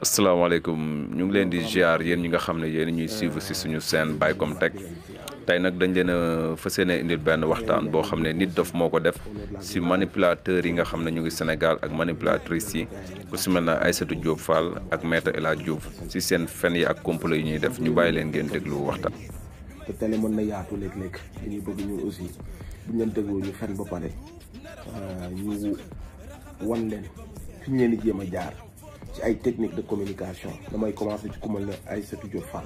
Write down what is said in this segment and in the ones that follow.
asalaamaaleykum ñu ngi leen di ziar yéen ñi nga xam ne yéen ñuy suivre ci suñu chaîne Bycom Tech tey nag dañ leen a fas yéene indil benn waxtaan boo xam ne Nit Doff moo ko def ci manipulateurs yi nga xam ne ñu ngi Sénégal ak manipulatrices yi ku ci mel na Aïssatou Diop Fall ak Maître El Hadji Diouf ci seen fen yi ak complot yi ñuy def ñu bàyyi leen ngeen déglu waxtaan. te télé mën na yaatu léeg-léeg dañuy bëgg ñu aussi buñ leen dégloo ñu fen ba pare ñu wan leen fi ñu leen di jéem a jaar ci ay technique de communication. damay commencer ci ku mel ne Aïssatou Diop Fall.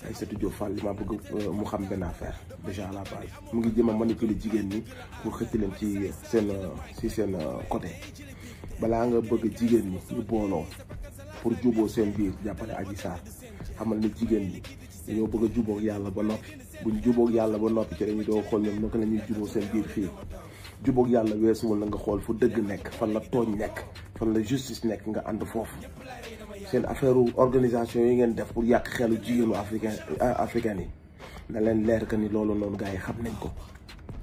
Aïssatou Diop Fall li ma bëgg mu xam benn affaire déjà à la base mu ngi jéem a manipuler jigéen ñi pour xëcc leen ci seen côté balaa nga bëgg jigéen ñi ñu booloo pour juboo seen biir jàppale Adji Sarr xamal ne jigéen ñi dañoo bëgg a jubóog yàlla ba noppi buñ jubóog yàlla ba noppi ci dañu doo xool ñoom naka la ñuy jubóo seen biir fii jubóog yàlla weesuwul na nga xool fu dëgg nekk fan la tooñ nekk fan la justice nekk nga ànd foofu seen affaire organisation yi ngeen def pour yàq xelu jigéenu africain yi na leen leer que ni loolu noonu gars yi xam nañ ko.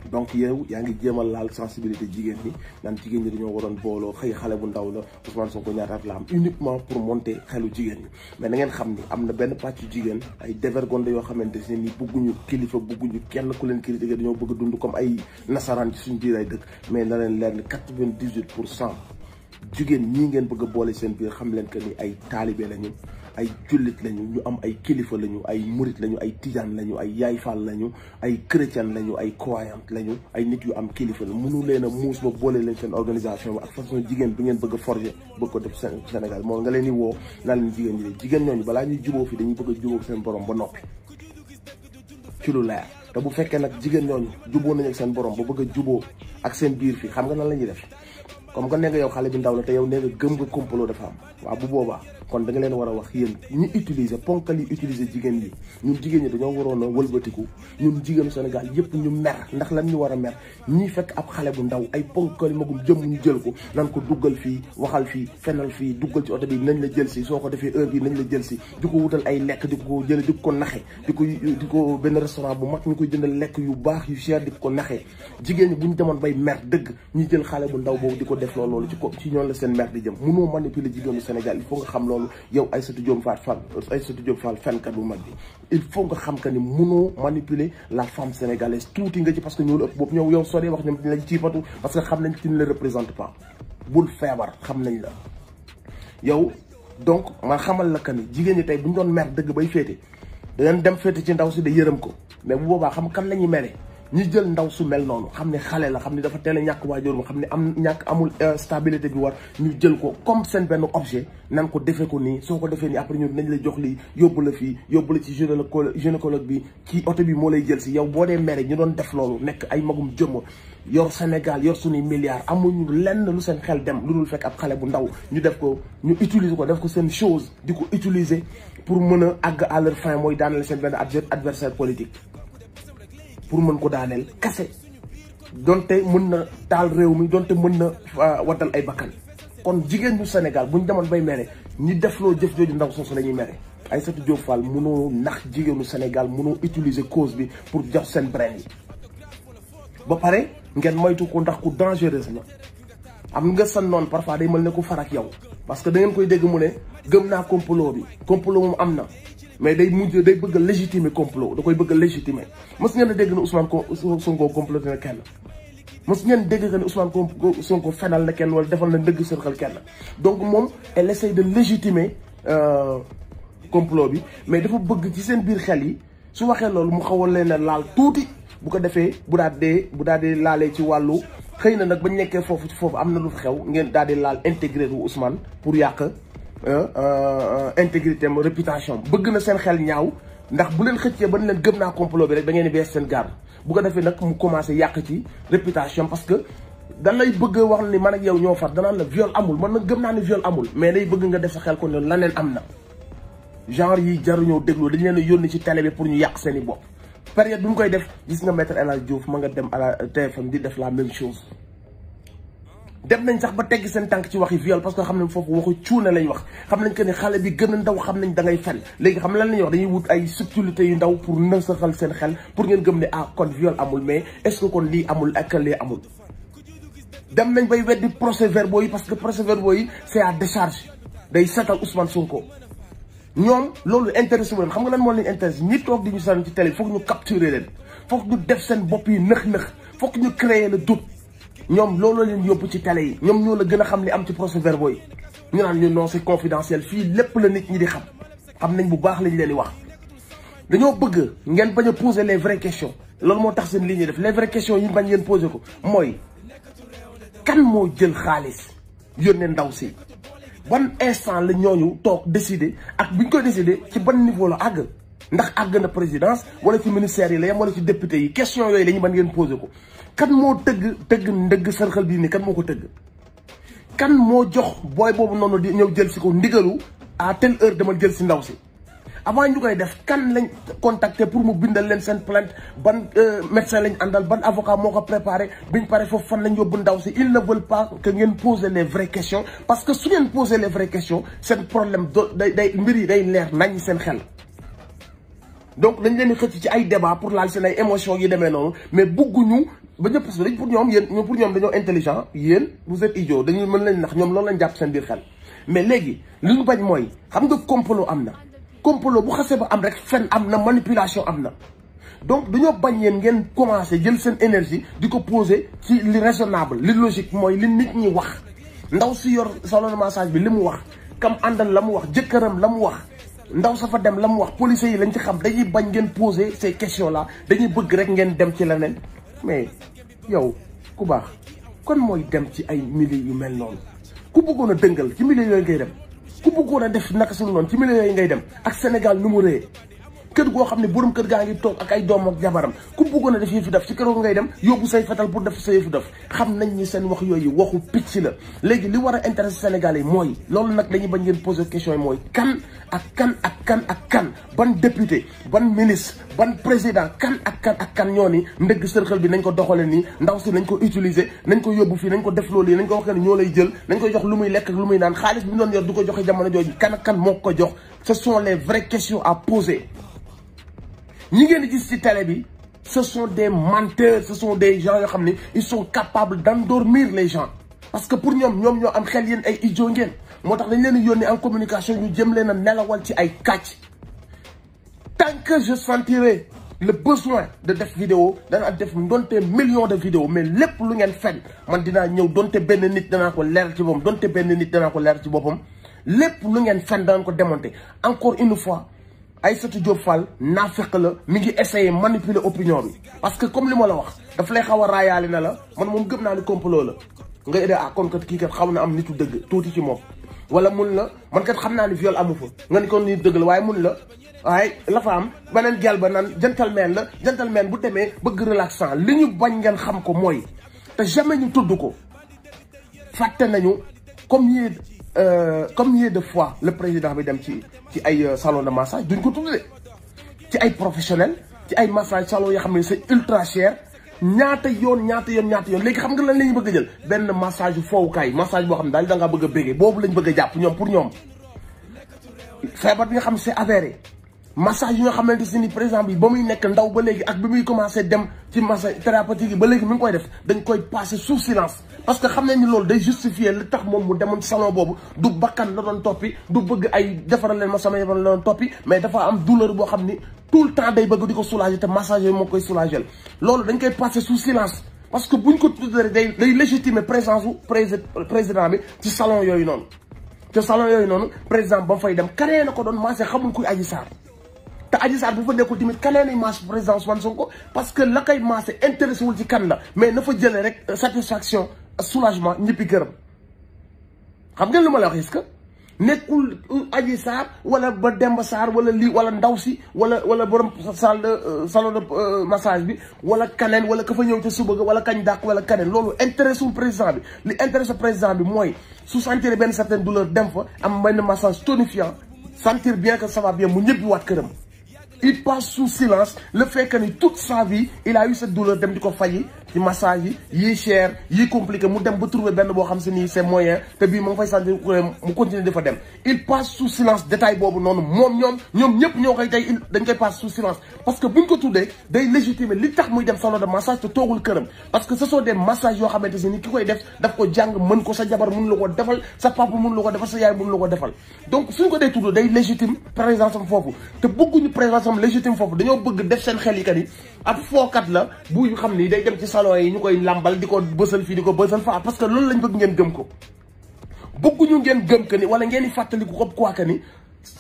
donc yow yaa ngi jéem a laal sensibilité jigéen ñi naan jigéen ñi dañoo waroon booloo xëy xale bu ndaw la Ousmane Sonko ñaata at la am uniquement pour monter xelu jigéen ñi mais na ngeen xam ni am na benn pàccu jigéen ay dévergondé yoo xamante ne ni bugguñu kilifa bugguñu kenn ku leen critiquer dañoo bëgg a dund comme ay nasaraan ci suñu biir ay dëkk mais na leen leer ni 98% jigéen ñii ngeen bëgg a boole seen biir xam leen que ni ay taalibe lañu ay jullit lañu ñu am ay kilifa lañu ay murit lañu ay tijaan lañu ay yaay fall lañu ay chrétien lañu ay croyant lañu ay nit yu am kilifa la mënu leen a muus ba boole leen seen organisation ba ak façon jigéen bi ngeen bëgg a forger bëgg ko def Sénégal moo nga leen di woo naa leen jigéen ñi jigéen ñooñu balaa ñuy jubóo fi dañuy bëgg a jubóo seen borom ba noppi ci lu leer te bu fekkee nag jigéen ñooñu jubóo nañu ak seen borom ba bëgg a jubóo ak seen biir fii xam nga nan la ñuy def comme que nee nga yow xale bi ndaw la te yow nee nga gëm nga complot dafa am waaw bu boobaa kon da nga leen war a wax yéen ñu utiliser ponkal yi utiliser jigéen yi ñun jigéen ñi dañoo waroon a wëlbatiku ñun jigéenu Sénégal yëpp ñu mer ndax lan ñu war a mer ñii fekk ab xale bu ndaw ay ponkal magum jëm ñu jël ko nan ko duggal fii waxal fii fenal fii duggal ci oto bi nañ la jël si soo ko defee heure bi nañ la jël si di ko wutal ay lekk di ko jële di ko naxe di ko benn restaurant bu mag ñu koy jëndal lekk yu baax yu cher di ko naxee jigéen ñi bu ñu demoon bay mer dëgg ñu jël xale bu ndaw boobu di ko def loolu ci ñoon la seen mer di jëm mënoo manipuler jigéenu Sénégal il faut nga xam loolu yow Aïssatou Diop Fall fenkat bu mag bi il faut nga xam que ni mënoo manipuler la femme sénégalaise tuuti nga ci parce que ñoo la ëpp boobu ñëw yow soo dee wax ñoom dañ la ciipatu parce que xam nañ ci ne la représente pas bul feebar xam nañ la yow donc man xamal la que ni jigéen ñi tey bu ñu doon mer dëgg bay féete dangeen dem féete ci ndaw si de yërëm ko mais bu boobaa xam kan la ñuy mere ñi jël ndaw su mel noonu xam ne xale la xam ne dafa teel a ñàkk waajur ma xam ne amul stabilité bi war ñu jël ko comme seen benn objet nan ko defee ko nii soo ko defee nii après ñu nañ la jox lii yóbbu la fii yóbbu la ci gynécologue bi ci oto bi moo lay jël si yow boo dee mere ñu doon def loolu nekk ay magum jëmm yor Sénégal yor suñuy milliards amuñu lenn lu seen xel dem lu dul fekk ab xale bu ndaw ñu def ko ñu utiliser ko def ko seen chose di ko utiliser pour mën a àgg à leur fin mooy daaneel seen benn adversaire politique pour mën ko daaneel kase donte mën na taal réew mi donte mën na waddal ay bakkan kon jigéen ñu Sénégal buñ demoon bay mere ñi defloo jëf jooju ndaw soosu la ñuy mere Aïssatou Diop Fall mënoo nax jigéenu Sénégal mënoo utiliser cause bi pour jox seen brain yi ba pare ngeen moytu ko ndax ku dangereuse la am nga san noonu parfois day mel ne ku farak yow parce que da ngeen koy dégg mu ne gëm naa complot bi complot moom am na mais day bëgg a légitimer complot da koy bëgg a légitimer mës ngeen a dégg ne Ousmane Sonko comploté na kenn mës ngeen dégg que ne Ousmane Sonko fenal na kenn wala defal na ndëgg sërxal kenn donc moom elle essaie de légitimer complot bi mais dafa bëgg ci seen biir xel yi su waxee loolu mu xawal leen a laal tuuti bu ko defee bu daal di laalee ci wàllu xëy na nag bañ nekkee foofu am na lu fa xew ngeen daal di laal intégré wu Ousmane pour yàq intégrité am réputation bëgg na seen xel ñaaw ndax bu leen xëccee ba leen gëm naa complot bi rek da ngeen di bees seen garde bu ko defee nag mu commencé yàq ci réputation parce que dan lay bëgg wax ni man ak yow ñoo far danaan la viol amul man nag gëm naa ni viol amul mais day bëgg nga def sa xel ko ne laneen am na genre yi jaruñoo déglu dañ leen a yónni ci télé bi pour ñu yàq seen i bopp période bi mu koy def gis nga Maître El Hadji Diouf ma nga dem à la TFM di def la même chose dem nañ sax ba teggi seen tànk ci waxi viol parce que xam nañ foofu waxu cuune lañ wax xam nañ que ni xale bi gën a ndaw xam nañ da ngay fen léegi xam lan lañuy wax dañuy wut ay subtilité yu ndaw pour nësaxal seen xel pour ngeen gëm ne kon viol amul mais est-ce que kon lii amul ak lii amul dem nañ bay weddi procès-verbaux yi parce que procès-verbaux yi c'est à décharge day setal Ousmane Sonko ñoom loolu intéressé wu leen xam nga lan moo leen intéressé ñi toog di ñu seetaan ci télé foog ñu capturer leen foog ñu def seen bopp yi nëx-nëx foog ñu créer le doute ñoom loolu leen yóbbu ci télé yi ñoom ñoo la gën a xam li am ci procès-verbaux yi ñu naan ñu non c'est confidentiel fii lépp la nit ñi di xam nañ bu baax lañ leen di wax dañoo bëgg ngeen bañ a poser les vraies questions loolu moo tax seen li ñuy def les vraies questions yi bañ ngeen poser ko mooy kan moo jël xaalis yónnee ndaw si ban instant la ñooñu toog décider ak bi ñu koy décider ci ban niveau la àgg ndax àgg na présidence wala ci ministère yi la yem wala ci député yi question yooyu la ñu mën ngeen poser ko kan moo tëgg ndëgg sërxal bii ni kan moo ko tëgg kan moo jox booy boobu noonu di ñëw jël si ko ndigalu à telle heure dama jël si ndaw si avant ñu koy def kan lañ contacter pour mu bindal leen seen plainte ban médecin lañ àndal ban avocat moo ko préparé biñ pare foofu fan lañ yóbbu ndaw si ils ne veulent pas que ngeen poser les vraies questions parce que su ngeen poser les vraies questions seen problème day mbir yi day leer nañ seen xel donc dañ leen di xëcc ci ay débat pour laal seen ay émotions yi demee noonu mais bugguñu ba ñëpp parce que dañ pour ñoom dañoo intelligent yéen vous êtes idiot dañuy mën leen nax ñoom loolu lañ jàpp seen biir xel mais léegi li ñu bañ mooy xam nga complot am na complot bu xasee ba am rek fen am na manipulation am na donc dañoo bañ yéen ngeen commencé jël seen énergie di ko poser ci li raisonnable li logique mooy li nit ñi wax ndaw si yor salon de massage bi li mu wax kam àndal la mu wax jëkkëram la mu wax ndaw sa fa dem la mu wax policiers yi lañ ci xam dañuy bañ ngeen poser ces questions là dañuy bëgg rek ngeen dem ci leneen mais yow ku baax kon mooy dem ci ay milieux yu mel noonu ku bëggoon a dëngal ci milieux yooyu ngay dem ku bëggoon a def naka suñu noonu ci milieux yooyu ngay dem ak Sénégal nu mu rëyee kër goo xam ne borom kër gaa ngi toog ak ay doom ak jabaram ku bëggoon a def yëfu def ci kër ngay dem yóbbu say fetal pour def sa yëfu def xam nañ ni seen wax yooyu waxu picc la léegi li war a intéressé Sénégal yi mooy loolu nag dañuy bañ ngeen poser question yi mooy kan ban député ban ministre ban président kan ñoo ni ndëgg sërxal bi nañ ko doxale nii ndaw si nañ ko utiliser nañ ko yóbbu fii nañ ko def loolu yi nañ ko wax ne ñoo lay jël nañ koy jox lu muy lekk ak lu muy naan xaalis bi mu doon yor du ko joxe jamono jooju kan moo ko jox ce sont les vraies questions à poser ñi ngeen di gis ci télé bi ce sont des menteurs ce sont des gens yoo xam ne ils sont capables d'endormir les gens parce que pour ñoom ñoo am xel yéen ay idiot ngeen moo tax dañ leen di yónni en communication ñu jëm leen a nelawal ci ay kàcc tant que je sentirai le besoin de def vidéo danaa def donte millions de vidéos mais lépp lu ngeen fen man dinaa ñëw donte benn nit danaa ko leer ci boppam donte benn nit danaa ko leer ci boppam lépp lu ngeen fen danaa ko démonter encore une fois Aïssatou Diop Fall naafeq la mi ngi essayer manipuler opinion bi parce que comme li ma la wax daf lay xaw a raayaale na la man moom gëm naa ni complot la nga idée kon kat kii kat xaw na am nitu dëgg tuuti ci moom wala mun la man kat xam naa ni viol amu fa nga ni kon nit dëgg la waaye mun la waaye la fa am beneen gel ba naan gentleman bu demee bëgg relaxant li ñu bañ ngeen xam ko mooy te jamais ñu tudd ko fàtte nañu combien de fois le président bi dem ci ay salon de massage duñ ko tuddee ci ay professionnel ci ay massage salon yoo xam ne c'est ultra cher ñaata yoon léegi xam nga lan la ñu bëgg a jël benn massage foowukaay massage boo xam ne daal da ngaa bëgg a bégee boobu lañ bëgg a jàpp ñoom pour ñoom feebar bi nga xam ne c'est avéré massage yi nga xamante si ni par exemple ba muy nekk ndaw ba léegi ak bi muy commencé dem ci massage thérapeutique yi ba léegi mi ngi koy def dañ koy passer sous silence parce que xam nañ ni loolu day justifier li tax moom mu demoon salon boobu du bakkan la doon toppi du bëgg ay defaral leen ma sama yaram la doon toppi mais dafa am douleur boo xam ni tout le temps day bëgg di ko soulager te massage yooyu moo koy soulager loolu dañ koy passer sous silence parce que buñ ko tuddee day légitimer présence u président bi ci salon yooyu noonu te salon yooyu noonu président ba fay dem kanee na ko doon massé xamul kuy Adji Sarr te Adji Sarr bu fa nekkul tamit kanee nañ massé président Ousmane Sonko parce que la koy massé intéressé wul ci kan la mais na fa jëlee rek satisfaction soulagement ñëppi këram xam ngeen lu ma la wax est-ce que nekkul Adji Sarr wala ba Demba Sarr wala lii wala ndaw si wala borom salon de massage bi wala kaneen wala ka fa ñëw ca suba ga wala kañ dàq wala kaneen loolu intéressé wul président bi li intéressé président bi mooy su sentir benn certaine douleur dem fa am benn massage tonifiant sentir bien que ça va bien mu ñëppi waat këram. Il passe sous silence le fait que toute sa vie il a eu cette douleur dem di ko faji ci massage yi cher yi compliqué mu dem ba trouver benn boo xam si nii c'est moyen te bii mu ngi fay sentir mu continuer dafa dem il passe sous silence détail boobu noonu ñoom ñëpp ñoo koy tey dañ koy passe sous silence parce que buñ ko tuddee day légitimer li tax muy dem salon de massage te toogul këram parce que ce sont des massages yoo xamante si ni ki koy def daf ko jàng mën ko sa jabar mën la ko defal sa papa mën la ko defal sa yaay mën la ko defal donc suñ ko dee tudd day légitime présence am foofu te bëgguñu présence am légitime foofu dañoo bëgg def seen xel yi kat yi ab fookat la bu xam ni day dem ci salon yi ñu koy lambal di ko bësal fii di ko bësal faa parce que loolu lañ bëgg ngeen gëm ko bëgguñu ngeen gëm que ni wala ngeen di fàttaliku ko quoi que ni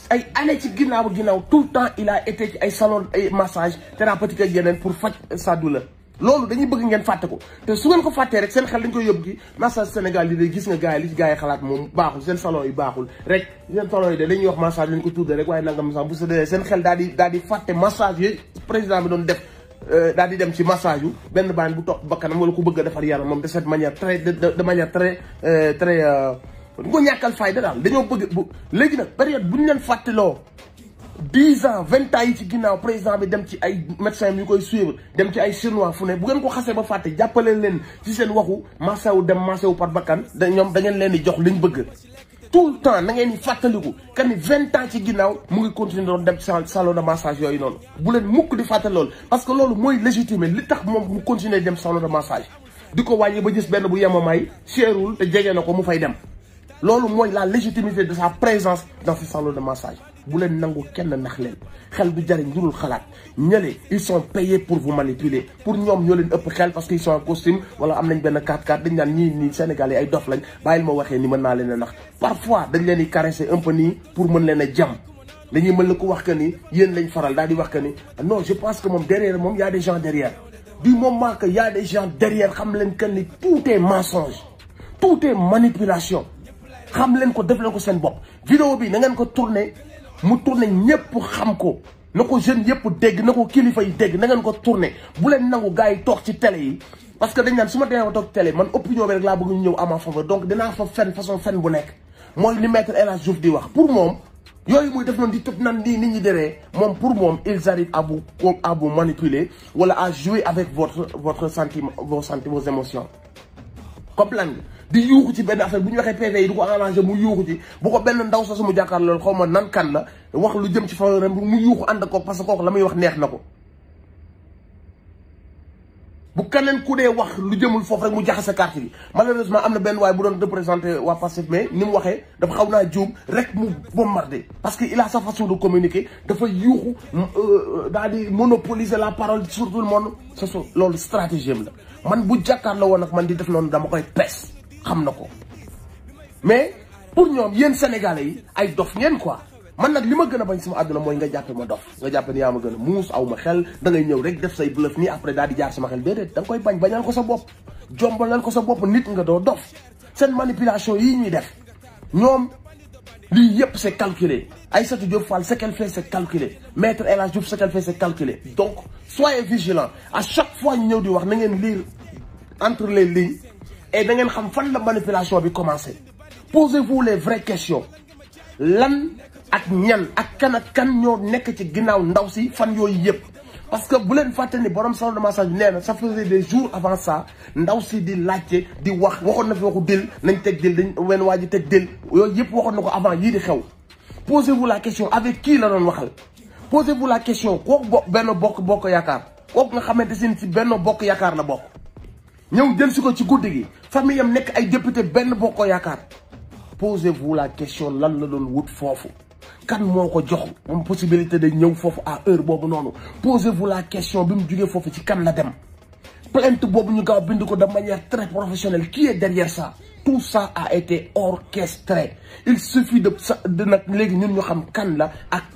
ay année ci ginnaaw tout le temps il a été ci ay salon ay massage thérapeutique ak yeneen pour faj sa douleur loolu dañuy bëgg ngeen fàtte ko te su ngeen ko fàttee rek seen xel dañ koy yóbbu ci massage Sénégal yi day gis nga gars yi li ci gars yi xalaat moom baaxul seen salon yi baaxul rek seen salon yi de dañuy wax massage lañ ko tuddee rek waaye nangam sax bu sa dee seen xel daal di fàtte massage yi président bi doon def daal di dem ci massage yu benn baan bu topp bakkanam wala ku bëgg a defar yaram moom de cette manière de manière très du ko ñàkkal fayda daal dañoo bëgg bu léegi nag période bu ñu leen fàttaloo 10 ans 20 ans yi ci ginnaaw président bi dem ci ay médecins yu koy suivre dem ci ay chinois fu ne bu ngeen ko xasee ba fàtte jàppale leen ci seen waxu massé wu dem massé wu par bakkan ñoom da ngeen leen di jox liñ bëgg tout le temps na ngeen di fàttaliku que ni 20 ans ci ginnaaw mu ngi continuer doon dem ci salon de massage yooyu noonu bu leen mukk di fàttali loolu parce que loolu mooy légitimer li tax moom mu continuer dem salon de massage di ko wàññi ba gis benn bu yemamaay cherul te jege na ko mu fay dem loolu mooy la légitimité de sa présence dans ce salon de massage bu leen nangu kenn nax leen xel du jariñ njurul xalaat ñële ils sont payés pour vous manipuler pour ñoom ñoo leen ëpp xel parce que ils sont en costume wala am nañ benn 4x4 dañ naan ñii nii Sénégalais ay dof lañ bàyyil ma waxee ni mën naa leen a nax parfois dañ leen di caresser un peu nii pour mën leen a jam dañuy mën la ko wax que ni yéen lañ faral daal di wax que ni non je pense que moom derrière moom y a des gens derrière du moment que y a des gens derrière xam leen que ni tout est mensonge tout est manipulation xam leen ko def leen ko seen bopp vidéo bi na ngeen ko tourné mu tourné ñëpp xam ko na ko jeunes yëpp dégg na ko kilifa yi dégg na ngeen ko tourné bu leen nangu gars yi toog ci télé yi parce que dañ naan su ma demee ba toog télé man opinion bi rek laa bëgg ñu ñëw à ma faveur donc dinaa fa fen façon fen bu nekk mooy li maître El Hadj Diouf di wax pour moom yooyu muy def noonu di tëb nan nii nit ñi deree moom pour moom ils arrivent à vous manipuler wala à jouer avec votre sentiment vos émotions comprendre nga di yuuxu ci benn affaire bu ñu waxee PV yi du ko arrangé mu yuuxu ci bu ko benn ndaw sa su mu jàkkaar loolu xaw ma nan kan la wax lu jëm ci faveur mu yuuxu ànd ak kooku parce que kooku la muy wax neex na ko bu keneen ku dee wax lu jëmul foofu rek mu jaxase carte bi malheureusement am na benn waaye bu doon représenté waa Pastef mais ni mu waxee dafa xaw naa juum rek mu bombardé parce que il a sa façon de communiquer dafa yuuxu daal di monopoliser la parole sur tout le monde loolu stratégie am la man bu jàkkaar la woon ak man di def noonu dama koy pes xam na ko mais pour ñoom yéen sénégalais yi ay dof ngeen quoi man nag li ma gën a bañ sama àdduna mooy nga jàppe ma dof nga jàppe ni yaa ma gën a muus aw ma xel da ngay ñëw rek def say bluff nii après daal di jaar sama xel déedéet da nga koy bañal ko sa bopp jombalal ko sa bopp nit nga doo dof seen manipulation yii ñuy def ñoom lii yëpp c'est calculé Aïssatou Diop Fall ce qu'elle fait c'est calculé Maître El Hadj Diouf ce qu'elle fait c'est calculé donc soyez vigilants à chaque fois ñu ñëw di wax na ngeen lire entre les lignes et da ngeen xam fan la manipulation bi commencé posez-vous les vraies questions lan ak ñan ak kan ñoo nekk ci ginnaaw ndaw si fan yooyu yëpp parce que bu leen fàtte ni borom salon de massage bi nee na ça faisait des jours avant ça ndaw si di laajte di waxoon na fi waxu dil nañ teg dil dañ wenn waa ji teg dil yooyu yëpp waxoon na ko avant yii di xew posez-vous la question avec qui la doon waxal posez-vous la question kooku benn bokk yaakaar kooku nga xamante si benn bokk yaakaar la bokk ñëw jël si ko ci guddi gi famille am nekk ay député benn bokk yaakaar posez-vous la question lan la doon wut foofu kan moo ko jox moom possibilité de ñëw foofu à heure boobu noonu posez-vous la question bi mu jugee foofu ci kan la dem plainte boobu ñu gaaw bind ko de manière très professionnelle qui est derrière ça tout ça a été orchestré il suffit de nag léegi ñun ñu xam kan la ak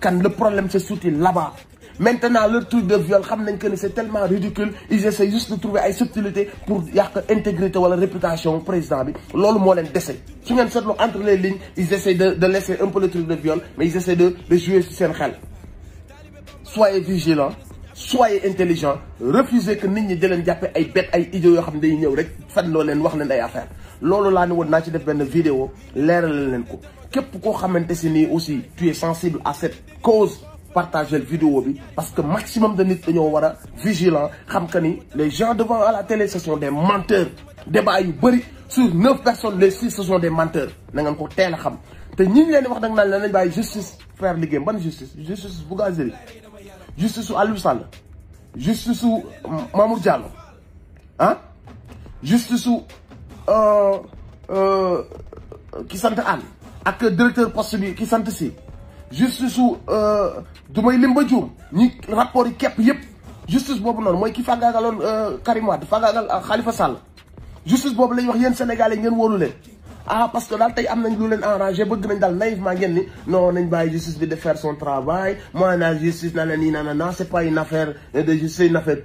kan le problème c'est surtout là-bas maintenant leur truc de viol xam nañ que ni c'est tellement ridicule ils essaient juste de trouver ay subtilité pour yàq intégrité wala réputation président bi loolu moo leen dese su ngeen seetloo entre les lignes ils essaient de laisser un peu le truc de viol mais ils essaient de jouer sur seen xel soyez vigilants soyez intelligents refusez que nit ñi di leen jàppe ay bête ay idiots yoo xam ne day ñëw rek fan loo leen wax leen ay affaire loolu laa ne woon naa ci def benn vidéo leeral leen ko képp koo xamante si nii aussi tu es sensible à cette cause partager vidéo bi parce que maximum de nit dañoo war a vigilant xam que ni les gens devant à la télé ce sont des menteurs débat yu bëri sur 9 personnes les 6 ce sont des menteurs na ngeen ko teel a xam te ñi ñu leen di wax nag naan la nañ bàyyi justice faire liggéeyam ban justice justice Bougazelli justice su Aliou Sall justice su Mamour Diallo ah justice su ki sant Anne ak directeur poste bi ki sant si justice su du may lim ba juum ñi rapport yi képp yëpp justice boobu noonu mooy ki fàggaagaloon Karim Wade fàggaagal Khalifa Sall justice boobu lañ wax yéen Sénégalais ngeen wóolu leen ah parce que daal tey am nañ lu leen arrangé bëgg nañ daal naïvement ngeen ni non nañ bàyyi justice bi de faire son travail moi la justice na nii non c'est pas une affaire de justice c'est une affaire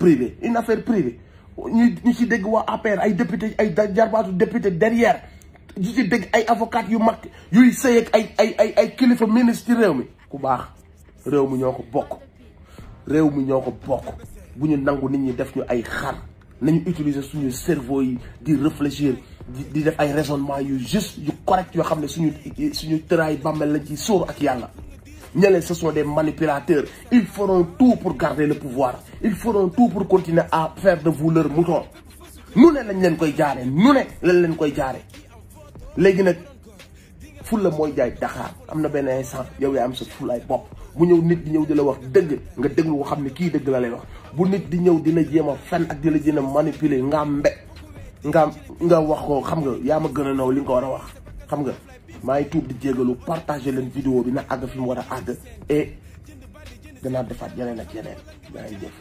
privée ñu ci dégg waa APR ay député ay jarbaatu député derrière ñu ci dégg ay avocat yu mag yuy sëy ak ay kilifa ministre réew mi ku baax réew mi ñoo ko bokk bu ñu nangu nit ñi def ñu ay xar nañu utiliser suñu cerveau yi di réfléchir di def ay raisonnement yu juste yu correct yoo xam ne suñu tëraay bàmmeel lañ ci sóor ak yàlla ñeneen ce sont des manipulateurs ils feront tout pour garder le pouvoir ils feront tout pour continuer à faire de vous leur mouton nu ne lañ leen koy jaaree léegi nag fulla mooy jaay Dakar am na benn instant yow yaa am sa fulaay bopp bu ñëw nit di ñëw di la wax dëgg nga déglu ko xam ne kii dëgg la lay wax bu nit di ñëw di la jéem a fen ak di la jéem a manipuler nga wax ko xam nga yaa ma gën a naw li nga ko war a wax xam nga maa ngi tuub di jégalu partager leen vidéo bi na àgg fi mu war a àgg et danaa defaat yeneen ak yeneen yaa ngi jëf